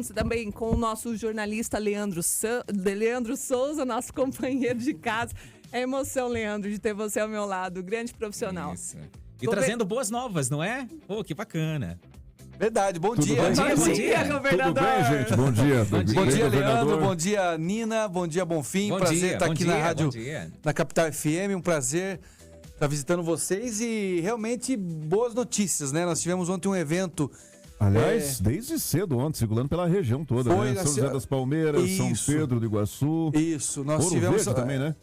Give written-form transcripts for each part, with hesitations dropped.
Estamos também com o nosso jornalista Leandro Souza, nosso companheiro de casa. É emoção, Leandro, de ter você ao meu lado, grande profissional. Isso. E trazendo boas novas, não é? Pô, que bacana. Verdade, bom Tudo dia. bem? Bom dia, governador. Tudo bem, gente? Bom dia. Bom dia, Leandro. Bom dia, Nina. Bom dia, Bonfim. Bom prazer dia, estar bom aqui dia, na rádio, bom dia. na Capital FM. Um prazer estar visitando vocês e realmente boas notícias, né? Nós tivemos ontem um evento. Aliás, desde cedo ontem, circulando pela região toda, Foi, né? São José das Palmeiras, Isso. São Pedro do Iguaçu. Isso, nós Ouro tivemos. Verde também, né?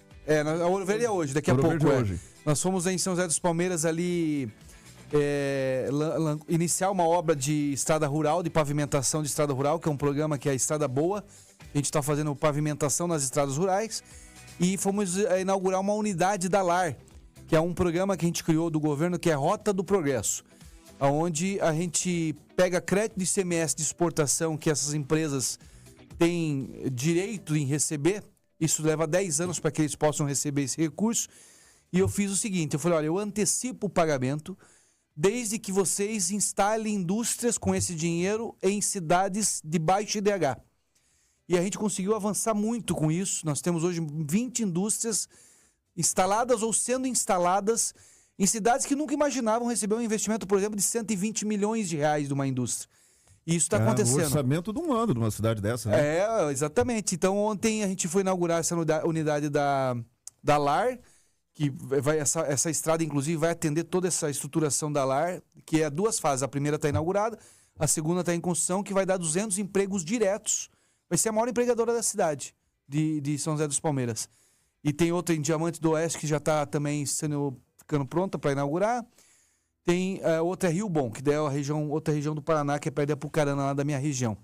A Ouro Verde é hoje, daqui a Ouro pouco. Verde é hoje. Nós fomos em São José dos Palmeiras ali. Iniciar uma obra de estrada rural, de pavimentação de estrada rural, que é um programa que é a Estrada Boa. A gente está fazendo pavimentação nas estradas rurais e fomos inaugurar uma unidade da LAR, que é um programa que a gente criou do governo, que é Rota do Progresso, onde a gente pega crédito de ICMS de exportação que essas empresas têm direito em receber. Isso leva 10 anos para que eles possam receber esse recurso. E eu fiz o seguinte, eu falei, olha, eu antecipo o pagamento desde que vocês instalem indústrias com esse dinheiro em cidades de baixo IDH. E a gente conseguiu avançar muito com isso. Nós temos hoje 20 indústrias instaladas ou sendo instaladas em cidades que nunca imaginavam receber um investimento, por exemplo, de 120 milhões de reais de uma indústria. E isso está acontecendo. O orçamento de um ano numa cidade dessa, né? Exatamente. Então ontem a gente foi inaugurar essa unidade da LAR, que essa estrada, inclusive, vai atender toda essa estruturação da LAR, que é 2 fases. A primeira está inaugurada, a segunda está em construção, que vai dar 200 empregos diretos. Vai ser a maior empregadora da cidade, de São José dos Palmeiras. E tem outra em Diamante do Oeste, que já está também ficando pronta para inaugurar. Tem outra Rio Bom, que é outra região do Paraná, que é perto de Apucarana, lá da minha região.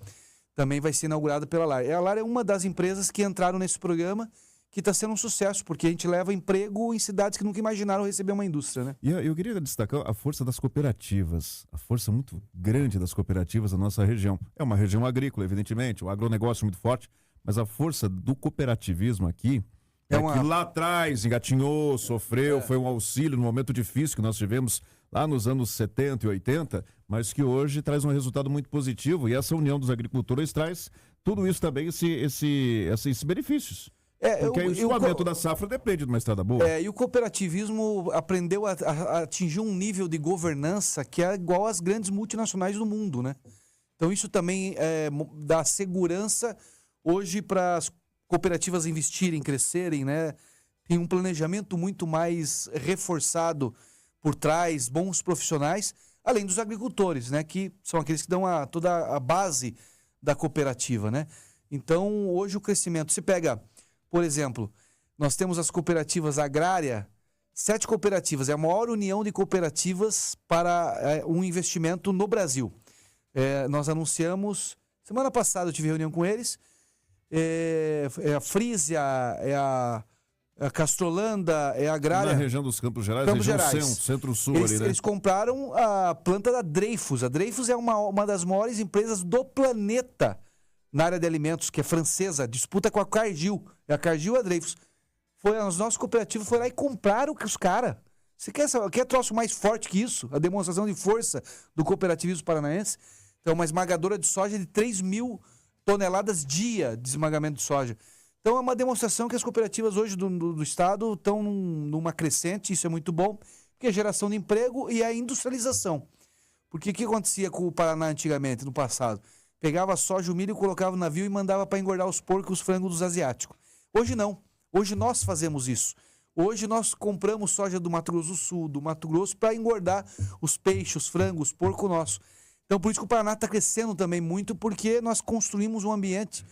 Também vai ser inaugurada pela LAR. A LAR é uma das empresas que entraram nesse programa, que está sendo um sucesso, porque a gente leva emprego em cidades que nunca imaginaram receber uma indústria, né? E eu queria destacar a força das cooperativas, a força muito grande das cooperativas da nossa região. É uma região agrícola, evidentemente, o agronegócio é muito forte, mas a força do cooperativismo aqui, que lá atrás engatinhou, sofreu, foi um auxílio no momento difícil que nós tivemos lá nos anos 70 e 80, mas que hoje traz um resultado muito positivo, e essa união dos agricultores traz tudo isso também, esses benefícios. Porque o escoamento da safra depende de uma estrada boa. E o cooperativismo aprendeu a atingir um nível de governança que é igual às grandes multinacionais do mundo, né? Então isso também dá segurança hoje para as cooperativas investirem, crescerem, né? Tem um planejamento muito mais reforçado por trás, bons profissionais, além dos agricultores, né? Que são aqueles que dão toda a base da cooperativa, né? Então hoje o crescimento se pega... Por exemplo, nós temos as cooperativas agrárias, 7 cooperativas, é a maior união de cooperativas para um investimento no Brasil. Nós anunciamos, semana passada eu tive reunião com eles, a Frisia, a Castrolanda, a Agrária. Na região dos Campos Gerais, centro-sul ali, né? Eles compraram a planta da Dreyfus. A Dreyfus é uma das maiores empresas do planeta na área de alimentos, que é francesa, disputa com a Cargill. É a Cargill e a Dreyfus. Os nossos cooperativos foram lá e compraram os caras. Você quer troço mais forte que isso? A demonstração de força do cooperativismo paranaense. Então, uma esmagadora de soja de 3 mil toneladas dia de esmagamento de soja. Então, é uma demonstração que as cooperativas hoje do Estado estão numa crescente, isso é muito bom, que é a geração de emprego e a industrialização. Porque o que acontecia com o Paraná antigamente, no passado? Pegava a soja, o milho, colocava no navio e mandava para engordar os porcos, os frangos dos asiáticos. Hoje não. Hoje nós fazemos isso. Hoje nós compramos soja do Mato Grosso do Sul, do Mato Grosso, para engordar os peixes, os frangos, os porcos nossos. Então por isso que o Paraná está crescendo também muito, porque nós construímos um ambiente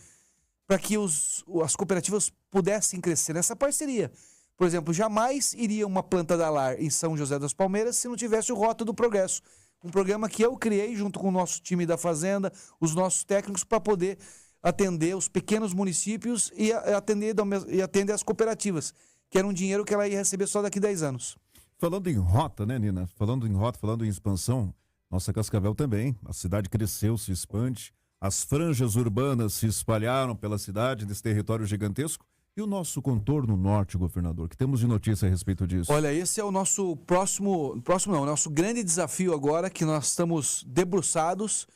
para que as cooperativas pudessem crescer nessa parceria. Por exemplo, jamais iria uma planta da LAR em São José das Palmeiras se não tivesse o Rota do Progresso. Um programa que eu criei junto com o nosso time da Fazenda, os nossos técnicos, para poder atender os pequenos municípios e atender as cooperativas, que era um dinheiro que ela ia receber só daqui a 10 anos. Falando em rota, né, Nina? Falando em rota, falando em expansão, nossa Cascavel também. A cidade cresceu, se expande. As franjas urbanas se espalharam pela cidade, nesse território gigantesco. E o nosso contorno norte, governador, que temos de notícia a respeito disso? Olha, esse é o nosso nosso grande desafio agora, que nós estamos debruçados.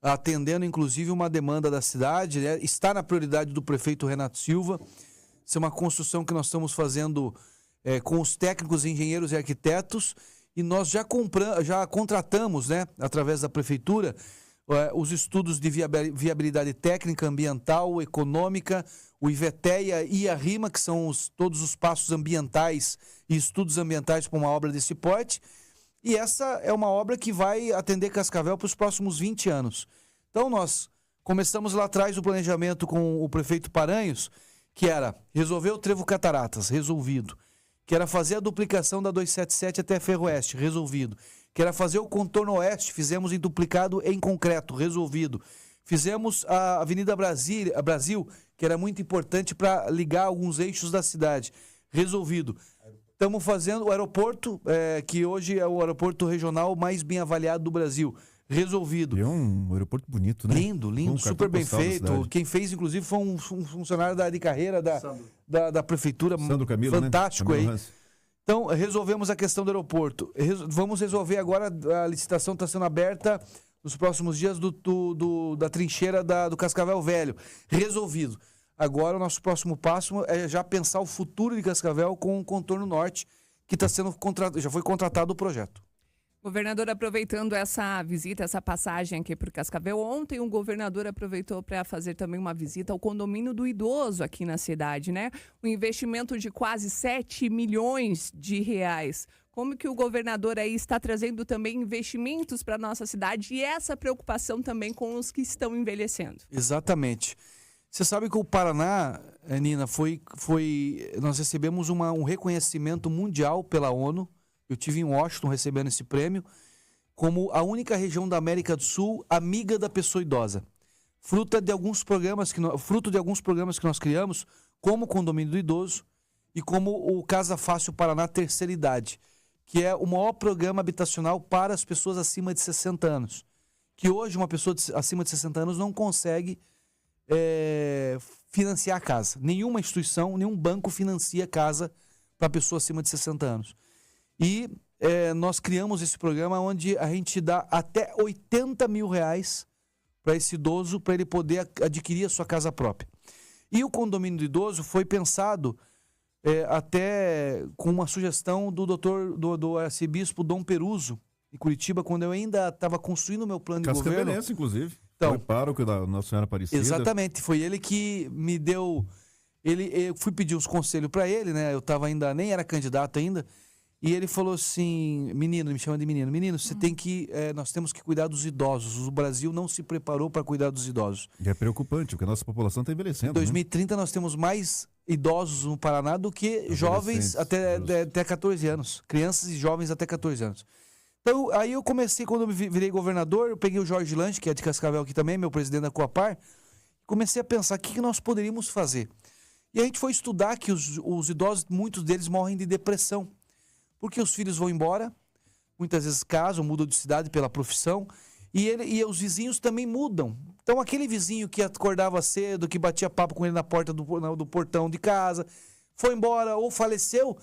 atendendo inclusive uma demanda da cidade, né? Está na prioridade do prefeito Renato Silva. Isso é uma construção que nós estamos fazendo com os técnicos, engenheiros e arquitetos, e nós já contratamos, né, através da prefeitura, os estudos de viabilidade técnica, ambiental, econômica, o IVETEA e a RIMA, que são todos os passos ambientais e estudos ambientais para uma obra desse porte. E essa é uma obra que vai atender Cascavel para os próximos 20 anos. Então nós começamos lá atrás o planejamento com o prefeito Paranhos, que era resolver o Trevo Cataratas, resolvido. Que era fazer a duplicação da 277 até Ferroeste, resolvido. Que era fazer o contorno oeste, fizemos em duplicado em concreto, resolvido. Fizemos a Avenida Brasil, que era muito importante para ligar alguns eixos da cidade, resolvido. Estamos fazendo o aeroporto, que hoje é o aeroporto regional mais bem avaliado do Brasil, resolvido. E é um aeroporto bonito, né? Lindo, super bem feito. Quem fez, inclusive, foi um funcionário de carreira da prefeitura, Sandro Camilo, fantástico, né? aí. Camilo. Então, resolvemos a questão do aeroporto. Vamos resolver agora, a licitação está sendo aberta nos próximos dias da trincheira do Cascavel Velho. Resolvido. Agora, o nosso próximo passo é já pensar o futuro de Cascavel com o contorno norte, que está sendo já foi contratado o projeto. Governador, aproveitando essa visita, essa passagem aqui para o Cascavel, ontem o governador aproveitou para fazer também uma visita ao condomínio do idoso aqui na cidade, né? Um investimento de quase 7 milhões de reais. Como que o governador aí está trazendo também investimentos para a nossa cidade e essa preocupação também com os que estão envelhecendo? Exatamente. Você sabe que o Paraná, Nina, nós recebemos um reconhecimento mundial pela ONU. Eu tive em Washington recebendo esse prêmio como a única região da América do Sul amiga da pessoa idosa. Fruto de alguns programas que nós criamos, como o Condomínio do Idoso e como o Casa Fácil Paraná Terceira Idade, que é o maior programa habitacional para as pessoas acima de 60 anos. Que hoje uma pessoa acima de 60 anos não consegue financiar a casa. Nenhuma instituição, nenhum banco financia a casa para a pessoa acima de 60 anos. E nós criamos esse programa onde a gente dá até 80 mil reais para esse idoso, para ele poder adquirir a sua casa própria. E o condomínio do idoso foi pensado até com uma sugestão do arcebispo Dom Peruso, em Curitiba, quando eu ainda estava construindo o meu plano de governo. Cascavelense, inclusive. Então, foi pároco da Nossa Senhora Aparecida. Exatamente, foi ele que me deu... Eu fui pedir os conselhos para ele, né? Eu nem era candidato ainda. E ele falou assim, menino, me chama de menino. Menino, você tem que... nós temos que cuidar dos idosos. O Brasil não se preparou para cuidar dos idosos. E é preocupante, porque a nossa população está envelhecendo. Em 2030 nós temos mais idosos no Paraná do que jovens até 14 anos. Crianças e jovens até 14 anos. Então, aí eu comecei, quando eu virei governador, eu peguei o Jorge Lange, que é de Cascavel aqui também, meu presidente da Coapar, comecei a pensar o que nós poderíamos fazer. E a gente foi estudar que os idosos, muitos deles morrem de depressão, porque os filhos vão embora, muitas vezes casam, mudam de cidade pela profissão, e os vizinhos também mudam. Então, aquele vizinho que acordava cedo, que batia papo com ele na porta do portão de casa, foi embora ou faleceu,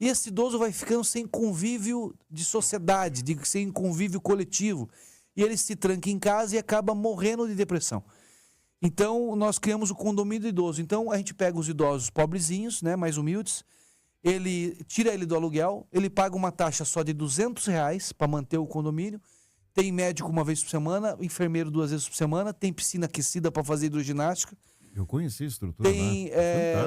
e esse idoso vai ficando sem convívio de sociedade, sem convívio coletivo. E ele se tranca em casa e acaba morrendo de depressão. Então, nós criamos o condomínio do idoso. Então, a gente pega os idosos pobrezinhos, né, mais humildes, tira ele do aluguel, ele paga uma taxa só de R$200 para manter o condomínio, tem médico uma vez por semana, enfermeiro 2 vezes por semana, tem piscina aquecida para fazer hidroginástica. Eu conheci a estrutura. Tem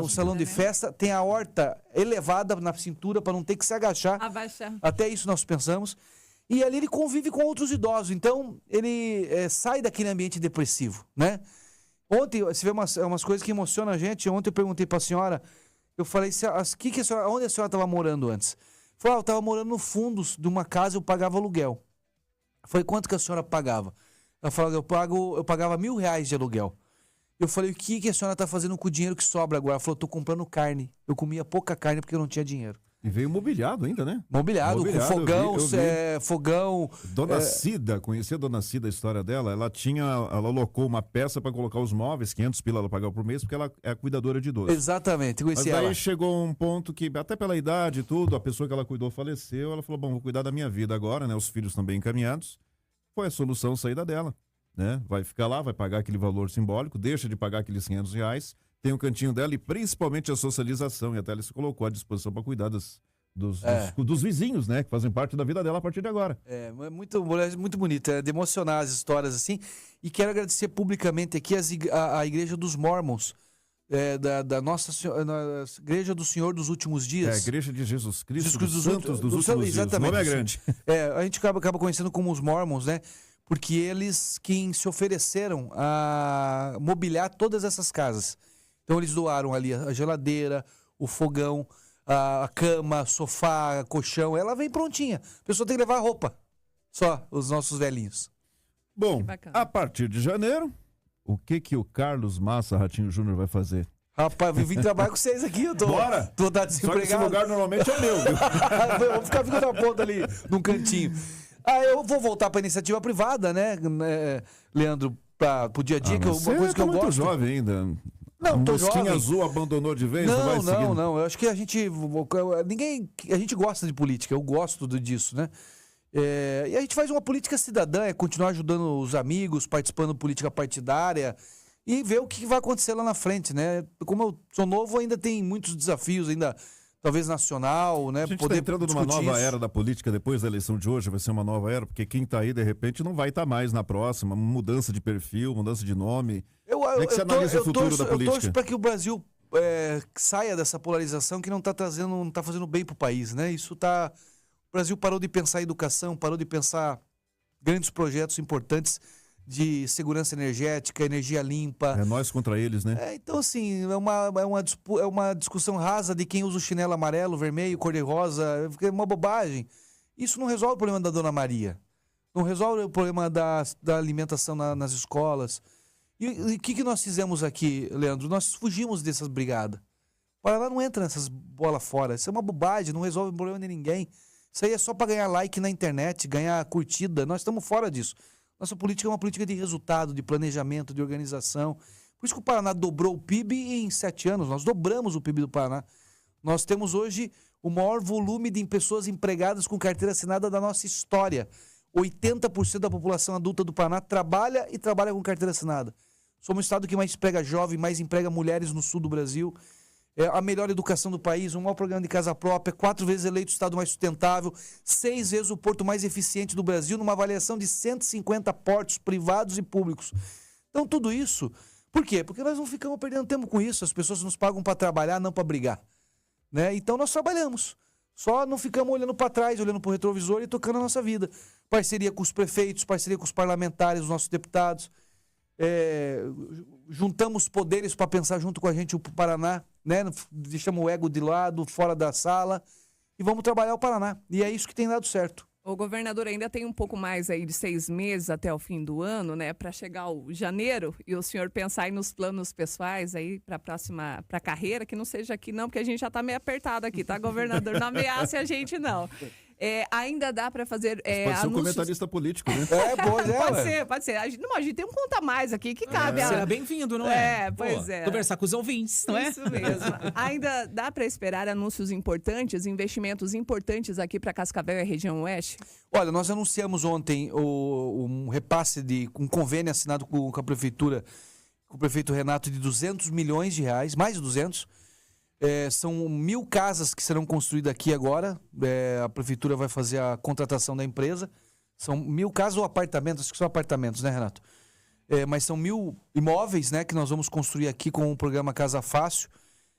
o salão de festa, tem a horta elevada na cintura para não ter que se agachar. Abaixar. Até isso nós pensamos. E ali ele convive com outros idosos. Então, ele sai daquele ambiente depressivo, né? Ontem, você vê umas coisas que emocionam a gente. Ontem eu perguntei para a senhora, eu falei, onde a senhora estava morando antes? Falei, eu estava morando no fundo de uma casa, eu pagava aluguel. Foi quanto que a senhora pagava? Ela falou, eu pagava R$1.000 de aluguel. Eu falei, o que a senhora está fazendo com o dinheiro que sobra agora? Ela falou, estou comprando carne. Eu comia pouca carne porque eu não tinha dinheiro. E veio mobiliado ainda, né? Mobiliado, com fogão, fogão. Dona Cida, conhecia a Dona Cida, a história dela? Ela alocou uma peça para colocar os móveis, 500 pila ela pagava por mês, porque ela é a cuidadora de idoso. Exatamente, conhecia ela. Mas aí chegou um ponto que, até pela idade e tudo, a pessoa que ela cuidou faleceu, ela falou, bom, vou cuidar da minha vida agora, né? Os filhos estão bem encaminhados. Foi a solução, saída dela. né? Vai ficar lá, vai pagar aquele valor simbólico, deixa de pagar aqueles R$ 500, tem um cantinho dela e principalmente a socialização, e até ela se colocou à disposição para cuidar dos vizinhos, né? Que fazem parte da vida dela a partir de agora. É muito bonito, é de emocionar as histórias assim. E quero agradecer publicamente aqui a Igreja dos Mormons, da Nossa Senhora, Igreja do Senhor dos Últimos Dias. É a Igreja de Jesus Cristo dos dos Santos dos Últimos Dias. exatamente. O nome é grande. A gente acaba conhecendo como os Mormons, né? Porque eles quem se ofereceram a mobiliar todas essas casas. Então eles doaram ali a geladeira, o fogão, a cama, sofá, colchão, ela vem prontinha. A pessoa tem que levar a roupa. Só, os nossos velhinhos. Bom, bacana. a partir de janeiro, o que o Carlos Massa Ratinho Júnior vai fazer? Rapaz, eu vim trabalhar com vocês aqui, eu tô Bora! Tô Só que esse desempregado. lugar normalmente é meu, viu? Eu vou ficar ficando na ponta ali, num cantinho. Eu vou voltar pra iniciativa privada, né, Leandro, pro dia a dia, que é uma coisa que eu muito gosto. jovem ainda. Não, A tô mosquinha jovem. azul abandonou de vez? Não vai seguindo? Não. Eu acho que a gente gosta de política. Eu gosto disso, né? E a gente faz uma política cidadã, é continuar ajudando os amigos, participando de política partidária e ver o que vai acontecer lá na frente, né? Como eu sou novo, ainda tem muitos desafios, ainda talvez nacional, né? A gente está entrando numa discutir nova isso. era da política depois da eleição de hoje, vai ser uma nova era, porque quem está aí, de repente, não vai estar mais na próxima, mudança de perfil, mudança de nome. Como é que você analisa o futuro da Eu política? torço para que o Brasil saia dessa polarização que não está fazendo bem para o país, né? O Brasil parou de pensar em educação, parou de pensar grandes projetos importantes de segurança energética, energia limpa. É nós contra eles, né? Então, assim, é uma discussão rasa de quem usa o chinelo amarelo, vermelho, cor-de-rosa, é uma bobagem. Isso não resolve o problema da Dona Maria. Não resolve o problema da alimentação nas escolas. E o que nós fizemos aqui, Leandro? Nós fugimos dessas brigadas. O Paraná não entra nessas bolas fora. Isso é uma bobagem, não resolve o problema de ninguém. Isso aí é só para ganhar like na internet, ganhar curtida. Nós estamos fora disso. Nossa política é uma política de resultado, de planejamento, de organização. Por isso que o Paraná dobrou o PIB em 7 anos. Nós dobramos o PIB do Paraná. Nós temos hoje o maior volume de pessoas empregadas com carteira assinada da nossa história. 80% da população adulta do Paraná trabalha e trabalha com carteira assinada. Somos o estado que mais emprega jovem, mais emprega mulheres no sul do Brasil. A melhor educação do país, um maior programa de casa própria, 4 vezes eleito o estado mais sustentável, 6 vezes o porto mais eficiente do Brasil, numa avaliação de 150 portos privados e públicos. Então, tudo isso, por quê? Porque nós não ficamos perdendo tempo com isso, as pessoas nos pagam para trabalhar, não para brigar. Né? Então, nós trabalhamos, só não ficamos olhando para trás, olhando para o retrovisor e tocando a nossa vida. Parceria com os prefeitos, parceria com os parlamentares, os nossos deputados. Juntamos poderes para pensar junto com a gente o Paraná, né? Deixamos o ego de lado, fora da sala e vamos trabalhar o Paraná. E é isso que tem dado certo. O governador ainda tem um pouco mais aí de 6 meses até o fim do ano, né? Para chegar o janeiro e o senhor pensar aí nos planos pessoais aí para a carreira, que não seja aqui não, porque a gente já tá meio apertado aqui, tá, governador? Não ameace a gente, não. Ainda dá para fazer Pode ser um anúncios... comentarista político, né? Pode ser. A gente tem um conta mais aqui que cabe. Será bem-vindo, não é? Pois é. Conversar com os ouvintes, não é? Isso mesmo. Ainda dá para esperar anúncios importantes, investimentos importantes aqui para Cascavel e a região oeste? Olha, nós anunciamos ontem um repasse um convênio assinado com a prefeitura, com o prefeito Renato, de R$200 milhões, mais de 200. São 1.000 casas que serão construídas aqui agora. A prefeitura vai fazer a contratação da empresa. São 1.000 casas ou apartamentos, acho que são apartamentos, né, Renato? Mas são 1.000 imóveis, né, que nós vamos construir aqui com o programa Casa Fácil.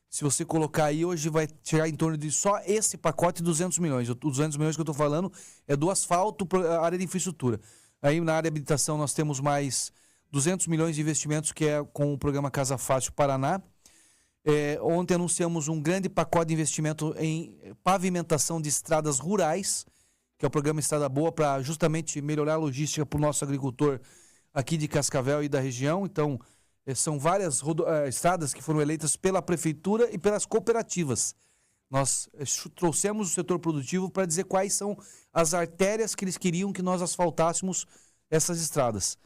Se você colocar aí, hoje vai chegar em torno de só esse pacote 200 milhões. Os 200 milhões que eu estou falando é do asfalto para a área de infraestrutura. Aí na área de habitação nós temos mais 200 milhões de investimentos, que é com o programa Casa Fácil Paraná. Ontem anunciamos um grande pacote de investimento em pavimentação de estradas rurais, que é o programa Estrada Boa, para justamente melhorar a logística para o nosso agricultor aqui de Cascavel e da região. Então, são várias estradas que foram eleitas pela prefeitura e pelas cooperativas. Nós trouxemos o setor produtivo para dizer quais são as artérias que eles queriam que nós asfaltássemos essas estradas.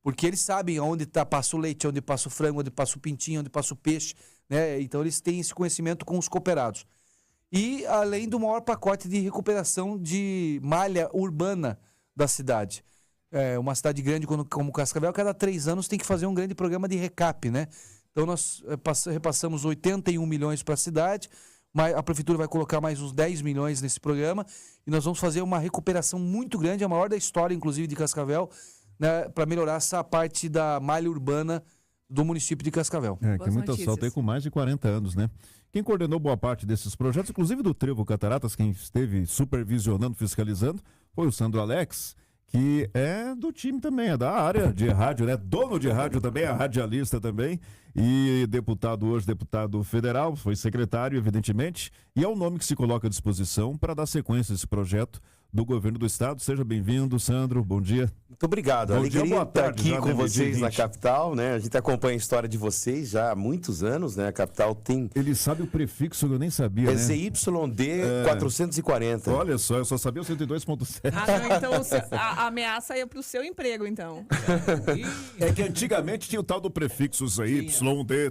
Porque eles sabem onde passa o leite, onde passa o frango, onde passa o pintinho, onde passa o peixe, né? Então eles têm esse conhecimento com os cooperados. E além do maior pacote de recuperação de malha urbana da cidade. uma cidade grande como Cascavel, cada 3 anos tem que fazer um grande programa de recap, né? Então nós repassamos 81 milhões para a cidade, a prefeitura vai colocar mais uns 10 milhões nesse programa e nós vamos fazer uma recuperação muito grande, a maior da história, inclusive, de Cascavel, né, para melhorar essa parte da malha urbana do município de Cascavel. Que Boas muito notícias. assalto aí com mais de 40 anos, né? Quem coordenou boa parte desses projetos, inclusive do Trevo Cataratas, quem esteve supervisionando, fiscalizando, foi o Sandro Alex, que é do time também, é da área de rádio, né? Dono de rádio também, é radialista também, e deputado federal, foi secretário, evidentemente, e é o nome que se coloca à disposição para dar sequência a esse projeto do governo do estado. Seja bem-vindo, Sandro, bom dia. Muito obrigado. Bom dia, Alegria boa estar tarde, aqui já, com né, vocês na meio-dia e 20. capital, né? A gente acompanha a história de vocês já há muitos anos, né? A capital tem Ele sabe o prefixo que eu nem sabia, né? ZYD 440. Olha só, eu só sabia o 102.7. Ah, não, então a ameaça ia pro seu emprego, então. É que antigamente tinha o tal do prefixo YD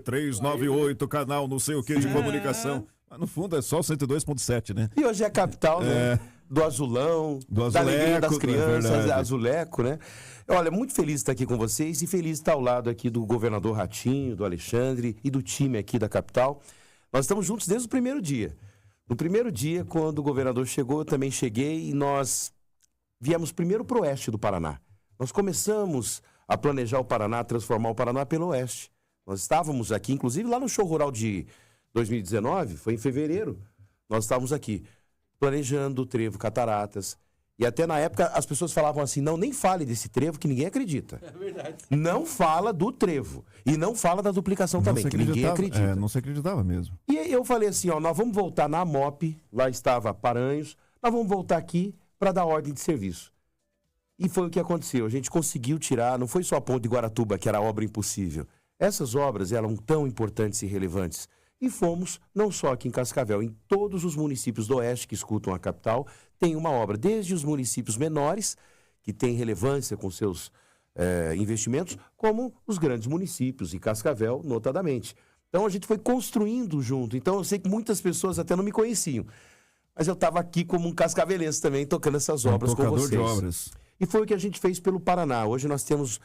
398, canal não sei o que de comunicação. Mas no fundo é só o 102.7, né? E hoje é a capital, né? Do azulão, Do da alegria das azuleco, é crianças, verdade. azuleco, né? Olha, muito feliz de estar aqui com vocês e feliz de estar ao lado aqui do governador Ratinho, do Alexandre e do time aqui da capital. Nós estamos juntos desde o primeiro dia. No primeiro dia, quando o governador chegou, eu também cheguei e nós viemos primeiro para o oeste do Paraná. Nós começamos a planejar o Paraná, transformar o Paraná pelo oeste. Nós estávamos aqui, inclusive lá no show rural de 2019, foi em fevereiro, nós estávamos aqui planejando o Trevo Cataratas. E até na época as pessoas falavam assim, não, nem fale desse trevo que ninguém acredita. É verdade. Não fala do trevo. E não fala da duplicação também, que ninguém acredita. Não se acreditava mesmo. E eu falei assim, ó, nós vamos voltar na MOP, lá estava Paranhos, nós vamos voltar aqui para dar ordem de serviço. E foi o que aconteceu, a gente conseguiu tirar, não foi só a ponte de Guaratuba, que era a obra impossível. Essas obras eram tão importantes e relevantes. E fomos, não só aqui em Cascavel, em todos os municípios do oeste que escutam a capital, tem uma obra, desde os municípios menores, que têm relevância com seus investimentos, como os grandes municípios, e Cascavel, notadamente. Então a gente foi construindo junto. Então eu sei que muitas pessoas até não me conheciam, mas eu estava aqui como um cascavelense também, tocando essas obras com vocês. De obras. E foi o que a gente fez pelo Paraná. Hoje nós temos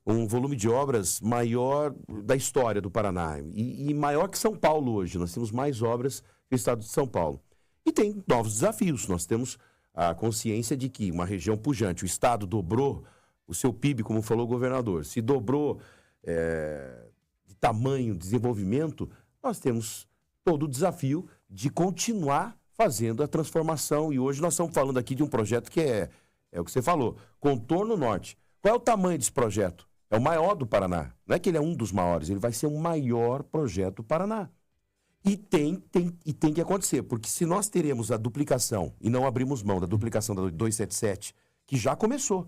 um volume de obras maior da história do Paraná e maior que São Paulo hoje. Nós temos mais obras que o estado de São Paulo. E tem novos desafios. Nós temos a consciência de que uma região pujante, o estado dobrou o seu PIB, como falou o governador, se dobrou de tamanho, desenvolvimento, nós temos todo o desafio de continuar fazendo a transformação. E hoje nós estamos falando aqui de um projeto que é o que você falou, Contorno Norte. Qual é o tamanho desse projeto? É o maior do Paraná. Não é que ele é um dos maiores, ele vai ser o maior projeto do Paraná. E tem que acontecer, porque se nós teremos a duplicação, e não abrimos mão da duplicação da 277, que já começou.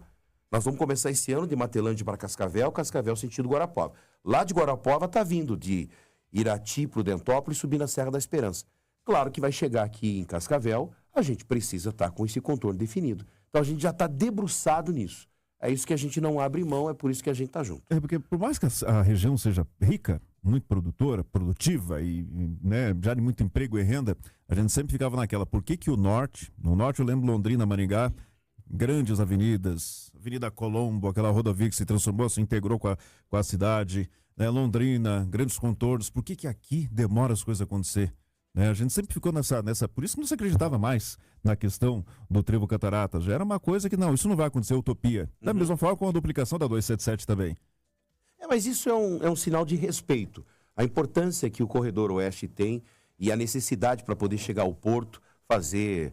Nós vamos começar esse ano de Matelândia para Cascavel, Cascavel sentido Guarapuava. Lá de Guarapuava está vindo de Irati, Prudentópolis, subir na Serra da Esperança. Claro que vai chegar aqui em Cascavel, a gente precisa estar com esse contorno definido. Então a gente já está debruçado nisso. É isso que a gente não abre mão, é por isso que a gente está junto. É porque por mais que a região seja rica, muito produtora, produtiva e né, já de muito emprego e renda, a gente sempre ficava naquela, por que o norte, no norte eu lembro Londrina, Maringá, grandes avenidas, Avenida Colombo, aquela rodovia que se transformou, se integrou com a cidade, né, Londrina, grandes contornos, por que aqui demora as coisas a acontecer? A gente sempre ficou nessa... Por isso que não se acreditava mais na questão do Trevo Cataratas. Já era uma coisa que, não, isso não vai acontecer, utopia. Da mesma forma com a duplicação da 277 também. Mas isso é um sinal de respeito. A importância que o Corredor Oeste tem e a necessidade para poder chegar ao porto, fazer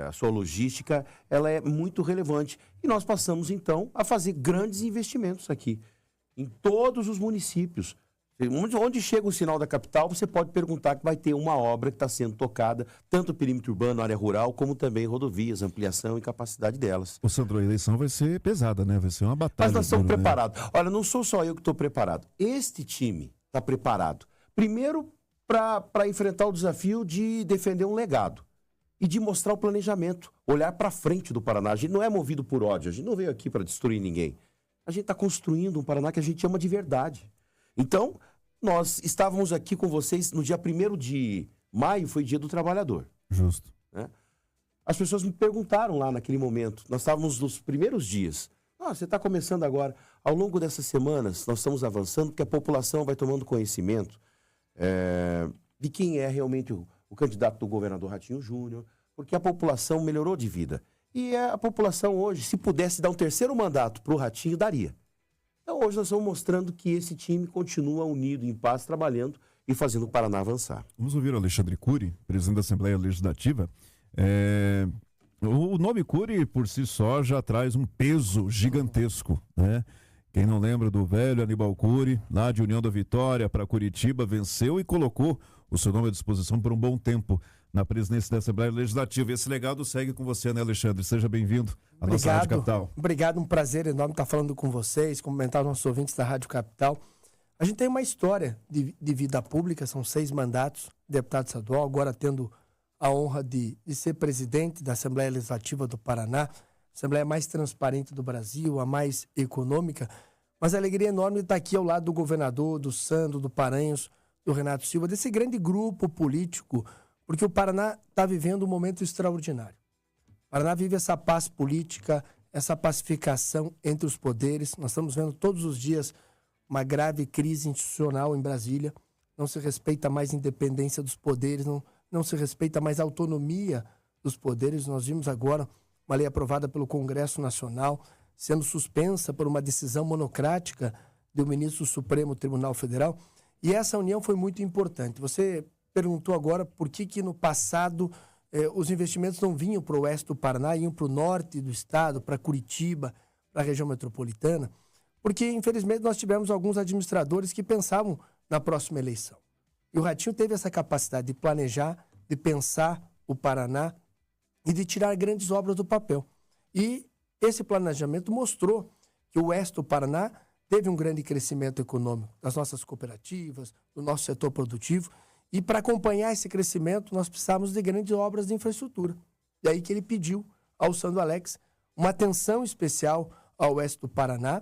a sua logística, ela é muito relevante. E nós passamos, então, a fazer grandes investimentos aqui, em todos os municípios. Onde chega o sinal da capital, você pode perguntar que vai ter uma obra que está sendo tocada, tanto o perímetro urbano, área rural, como também rodovias, ampliação e capacidade delas. O Sandro, a eleição vai ser pesada, né? Vai ser uma batalha. Mas nós estamos dura, preparados. Né? Olha, não sou só eu que estou preparado. Este time está preparado. Primeiro, para enfrentar o desafio de defender um legado e de mostrar o planejamento, olhar para frente do Paraná. A gente não é movido por ódio, a gente não veio aqui para destruir ninguém. A gente está construindo um Paraná que a gente ama de verdade. Então, nós estávamos aqui com vocês no dia 1º de maio, foi dia do trabalhador. Justo. Né? As pessoas me perguntaram lá naquele momento, nós estávamos nos primeiros dias, Você está começando agora. Ao longo dessas semanas, nós estamos avançando, porque a população vai tomando conhecimento de quem é realmente o candidato do governador Ratinho Júnior, porque a população melhorou de vida. E a população hoje, se pudesse dar um terceiro mandato para o Ratinho, daria. Então hoje nós estamos mostrando que esse time continua unido, em paz, trabalhando e fazendo o Paraná avançar. Vamos ouvir o Alexandre Cury, presidente da Assembleia Legislativa. O nome Cury, por si só, já traz um peso gigantesco, né? Quem não lembra do velho Aníbal Cury, lá de União da Vitória para Curitiba, venceu e colocou o seu nome à disposição por um bom tempo na presidência da Assembleia Legislativa. Esse legado segue com você, né, Alexandre? Seja bem-vindo à nossa Rádio Capital. Obrigado, um prazer enorme estar falando com vocês, cumprimentar os nossos ouvintes da Rádio Capital. A gente tem uma história de vida pública, são 6 mandatos, deputado estadual, agora tendo a honra de ser presidente da Assembleia Legislativa do Paraná, a Assembleia mais transparente do Brasil, a mais econômica, mas a alegria enorme de estar aqui ao lado do governador, do Sandro, do Paranhos, do Renato Silva, desse grande grupo político, porque o Paraná está vivendo um momento extraordinário. O Paraná vive essa paz política, essa pacificação entre os poderes. Nós estamos vendo todos os dias uma grave crise institucional em Brasília. Não se respeita mais a independência dos poderes, não se respeita mais a autonomia dos poderes. Nós vimos agora uma lei aprovada pelo Congresso Nacional sendo suspensa por uma decisão monocrática do ministro do Supremo Tribunal Federal. E essa união foi muito importante. Você perguntou agora por que no passado os investimentos não vinham para o oeste do Paraná, iam para o norte do estado, para Curitiba, para a região metropolitana, porque, infelizmente, nós tivemos alguns administradores que pensavam na próxima eleição. E o Ratinho teve essa capacidade de planejar, de pensar o Paraná e de tirar grandes obras do papel. E esse planejamento mostrou que o oeste do Paraná teve um grande crescimento econômico das nossas cooperativas, do nosso setor produtivo. E para acompanhar esse crescimento, nós precisávamos de grandes obras de infraestrutura. E aí que ele pediu ao Sandro Alex uma atenção especial ao oeste do Paraná,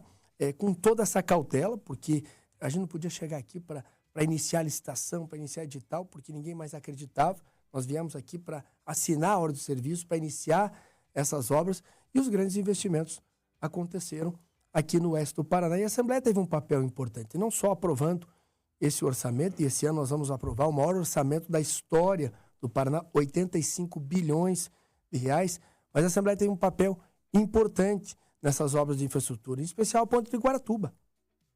com toda essa cautela, porque a gente não podia chegar aqui para iniciar a licitação, para iniciar edital, porque ninguém mais acreditava. Nós viemos aqui para assinar a ordem de serviço, para iniciar essas obras, e os grandes investimentos aconteceram aqui no oeste do Paraná. E a Assembleia teve um papel importante, não só aprovando esse orçamento, e esse ano nós vamos aprovar o maior orçamento da história do Paraná, 85 bilhões de reais, mas a Assembleia teve um papel importante nessas obras de infraestrutura, em especial a Ponte de Guaratuba.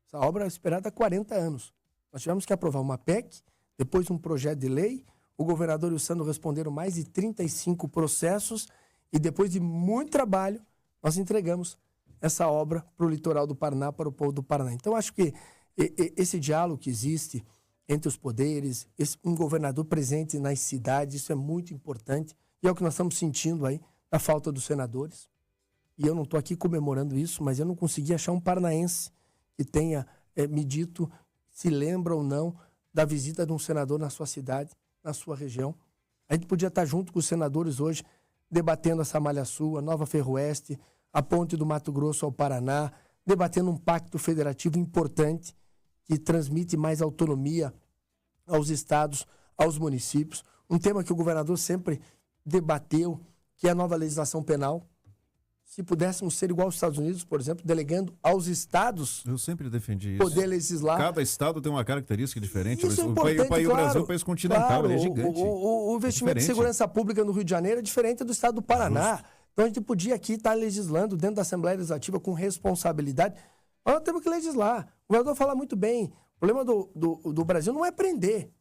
Essa obra é esperada há 40 anos. Nós tivemos que aprovar uma PEC, depois um projeto de lei, o governador e o Sandro responderam mais de 35 processos, e depois de muito trabalho, nós entregamos essa obra para o litoral do Paraná, para o povo do Paraná. Então, acho que esse diálogo que existe entre os poderes, um governador presente nas cidades, isso é muito importante. E é o que nós estamos sentindo aí, a falta dos senadores. E eu não estou aqui comemorando isso, mas eu não consegui achar um paranaense que tenha me dito se lembra ou não da visita de um senador na sua cidade, na sua região. A gente podia estar junto com os senadores hoje, debatendo essa Malha Sul, a Nova Ferroeste, a ponte do Mato Grosso ao Paraná, debatendo um pacto federativo importante que transmite mais autonomia aos estados, aos municípios. Um tema que o governador sempre debateu, que é a nova legislação penal. Se pudéssemos ser igual aos Estados Unidos, por exemplo, delegando aos estados... Eu sempre defendi isso. ...poder legislar. Cada estado tem uma característica diferente. Isso é o importante, Brasil é um país continental, claro, ele é gigante. O investimento em segurança pública no Rio de Janeiro é diferente do estado do Paraná. Justo. Então a gente podia aqui estar legislando dentro da Assembleia Legislativa com responsabilidade. Mas nós temos que legislar. O governador fala muito bem. O problema do Brasil não é prender,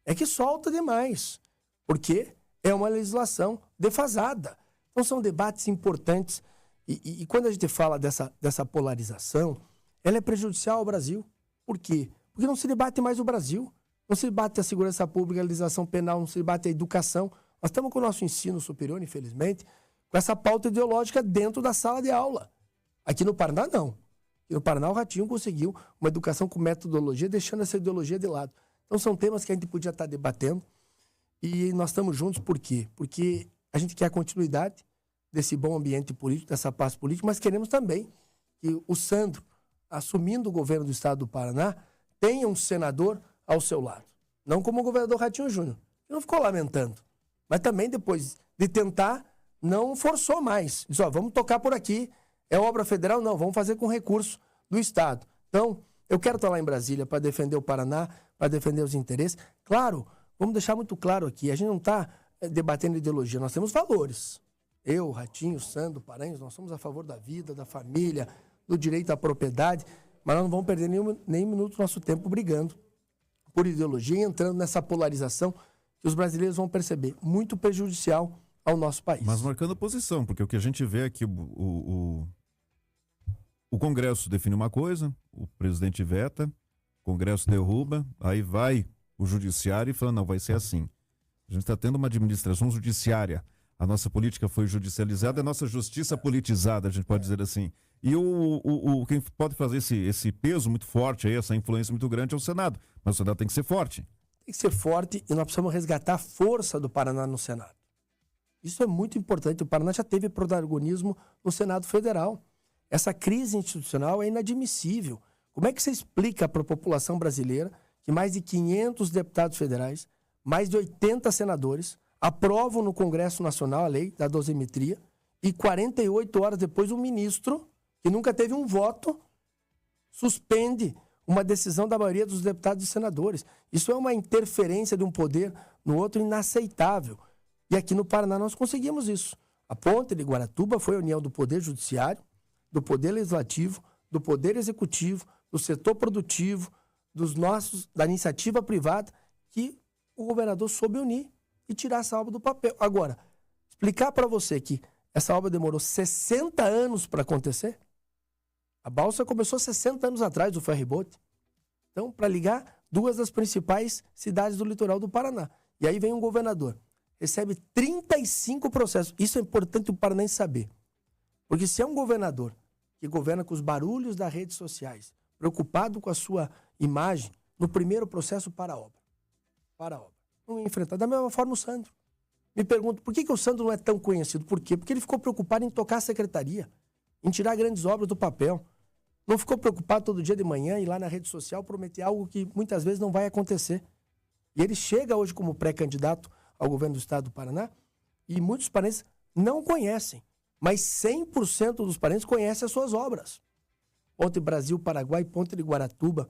é que solta demais. Porque é uma legislação defasada. Então são debates importantes. E quando a gente fala dessa polarização, ela é prejudicial ao Brasil. Por quê? Porque não se debate mais o Brasil. Não se debate a segurança pública, a legislação penal, não se debate a educação. Nós estamos com o nosso ensino superior, infelizmente, com essa pauta ideológica dentro da sala de aula. Aqui no Paraná, não. Aqui no Paraná, o Ratinho conseguiu uma educação com metodologia, deixando essa ideologia de lado. Então, são temas que a gente podia estar debatendo. E nós estamos juntos por quê? Porque a gente quer a continuidade desse bom ambiente político, dessa paz política, mas queremos também que o Sandro, assumindo o governo do estado do Paraná, tenha um senador ao seu lado. Não como o governador Ratinho Júnior, que não ficou lamentando, mas também depois de tentar, não forçou mais. Diz, vamos tocar por aqui, É obra federal? Não, vamos fazer com recurso do Estado. Então, eu quero estar lá em Brasília para defender o Paraná, para defender os interesses. Claro, vamos deixar muito claro aqui, a gente não está debatendo ideologia, nós temos valores. Eu, Ratinho, Sandro, Paranhos, nós somos a favor da vida, da família, do direito à propriedade, mas nós não vamos perder nem um minuto do nosso tempo brigando por ideologia e entrando nessa polarização que os brasileiros vão perceber, muito prejudicial ao nosso país. Mas marcando posição, porque o que a gente vê é que o Congresso define uma coisa, o presidente veta, o Congresso derruba, aí vai o Judiciário e fala, não, vai ser assim. A gente está tendo uma administração judiciária. A nossa política foi judicializada, a nossa justiça politizada, a gente pode dizer assim. E quem pode fazer esse peso muito forte, aí, essa influência muito grande é o Senado. Mas o Senado tem que ser forte. Tem que ser forte e nós precisamos resgatar a força do Paraná no Senado. Isso é muito importante. O Paraná já teve protagonismo no Senado Federal. Essa crise institucional é inadmissível. Como é que você explica para a população brasileira que mais de 500 deputados federais, mais de 80 senadores, aprovam no Congresso Nacional a lei da dosimetria e 48 horas depois um ministro, que nunca teve um voto, suspende uma decisão da maioria dos deputados e senadores? Isso é uma interferência de um poder no outro inaceitável. E aqui no Paraná nós conseguimos isso. A Ponte de Guaratuba foi a união do Poder Judiciário, do Poder Legislativo, do Poder Executivo, do setor produtivo, da iniciativa privada, que o governador soube unir e tirar essa obra do papel. Agora, explicar para você que essa obra demorou 60 anos para acontecer. A balsa começou 60 anos atrás, o ferryboat. Então, para ligar duas das principais cidades do litoral do Paraná. E aí vem um governador, recebe 35 processos. Isso é importante o paranaense saber. Porque se é um governador que governa com os barulhos das redes sociais, preocupado com a sua imagem, no primeiro processo para a obra. Para a obra. Não ia enfrentar. Da mesma forma o Sandro. Me pergunto, por que o Sandro não é tão conhecido? Por quê? Porque ele ficou preocupado em tocar a secretaria, em tirar grandes obras do papel. Não ficou preocupado todo dia de manhã ir lá na rede social prometer algo que muitas vezes não vai acontecer. E ele chega hoje como pré-candidato ao governo do estado do Paraná e muitos paraenses não conhecem, mas 100% dos paraenses conhecem as suas obras. Ponte Brasil-Paraguai, Ponte de Guaratuba,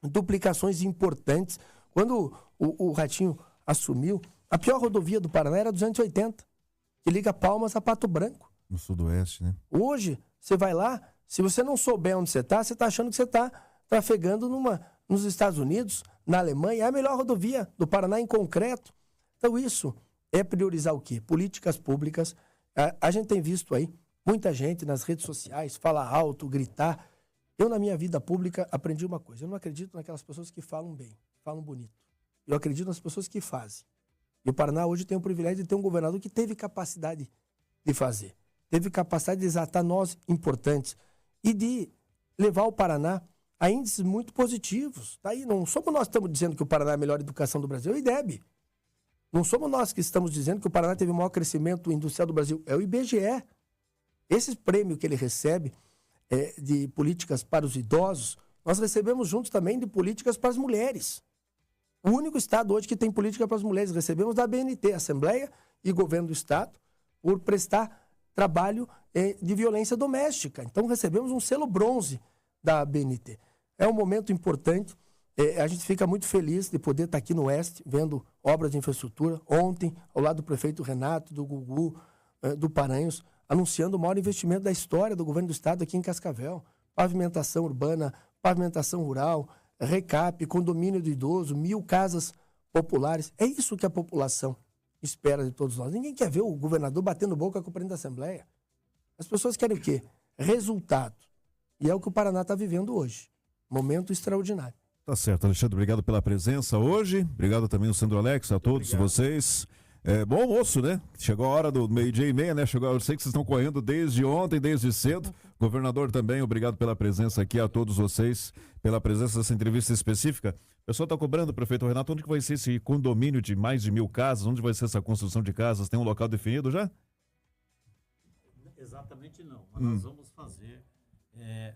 duplicações importantes. Quando o Ratinho assumiu, a pior rodovia do Paraná era a 280, que liga Palmas a Pato Branco. No sudoeste, né? Hoje, você vai lá, se você não souber onde você está achando que você está trafegando nos Estados Unidos, na Alemanha. É a melhor rodovia do Paraná em concreto. Então isso é priorizar o quê? Políticas públicas. A gente tem visto aí muita gente nas redes sociais falar alto, gritar. Eu, na minha vida pública, aprendi uma coisa. Eu não acredito naquelas pessoas que falam bem, falam bonito. Eu acredito nas pessoas que fazem. E o Paraná hoje tem o privilégio de ter um governador que teve capacidade de fazer. Teve capacidade de desatar nós importantes e de levar o Paraná a índices muito positivos. Daí não somos nós que estamos dizendo que o Paraná é a melhor educação do Brasil, é o IDEB. Não somos nós que estamos dizendo que o Paraná teve o maior crescimento industrial do Brasil, é o IBGE. Esse prêmio que ele recebe de políticas para os idosos, nós recebemos juntos também de políticas para as mulheres. O único estado hoje que tem política para as mulheres, recebemos da BNT, Assembleia e Governo do Estado, por prestar trabalho de violência doméstica. Então recebemos um selo bronze da BNT. É um momento importante, a gente fica muito feliz de poder estar aqui no Oeste, vendo obras de infraestrutura. Ontem, ao lado do prefeito Renato, do Gugu, do Paranhos, anunciando o maior investimento da história do governo do estado aqui em Cascavel. Pavimentação urbana, pavimentação rural, recap, condomínio do idoso, 1000 casas populares. É isso que a população espera de todos nós. Ninguém quer ver o governador batendo boca com o presidente da Assembleia. As pessoas querem o quê? Resultado. E é o que o Paraná está vivendo hoje. Momento extraordinário. Tá certo, Alexandre, obrigado pela presença hoje. Obrigado também ao Sandro Alex, a todos vocês. Bom almoço, né? Chegou a hora do 12:30, né? Eu sei que vocês estão correndo desde ontem, desde cedo. Governador também, obrigado pela presença aqui, a todos vocês, pela presença dessa entrevista específica. O pessoal está cobrando, prefeito Renato, onde que vai ser esse condomínio de mais de 1000 casas? Onde vai ser essa construção de casas? Tem um local definido já? Exatamente não, mas nós vamos fazer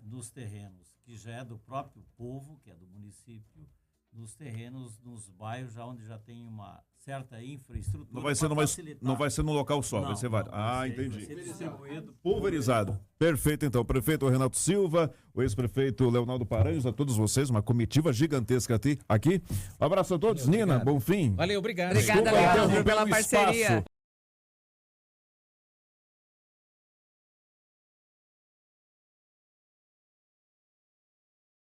nos terrenos que já é do próprio povo, que é do município, nos terrenos, nos bairros, já onde já tem uma certa infraestrutura. Não vai ser, pra facilitar. não vai ser num local só, vai Não, ser vários. não, Ah, vai ser entendi. distribuído. Pulverizado. Perfeito, então. Prefeito Renato Silva, o ex-prefeito Leonardo Paranhos, a todos vocês, uma comitiva gigantesca aqui. Um abraço a todos. Nina, bom fim. Valeu, obrigado. Obrigada, Desculpa Leandro, interromper pela o parceria. espaço.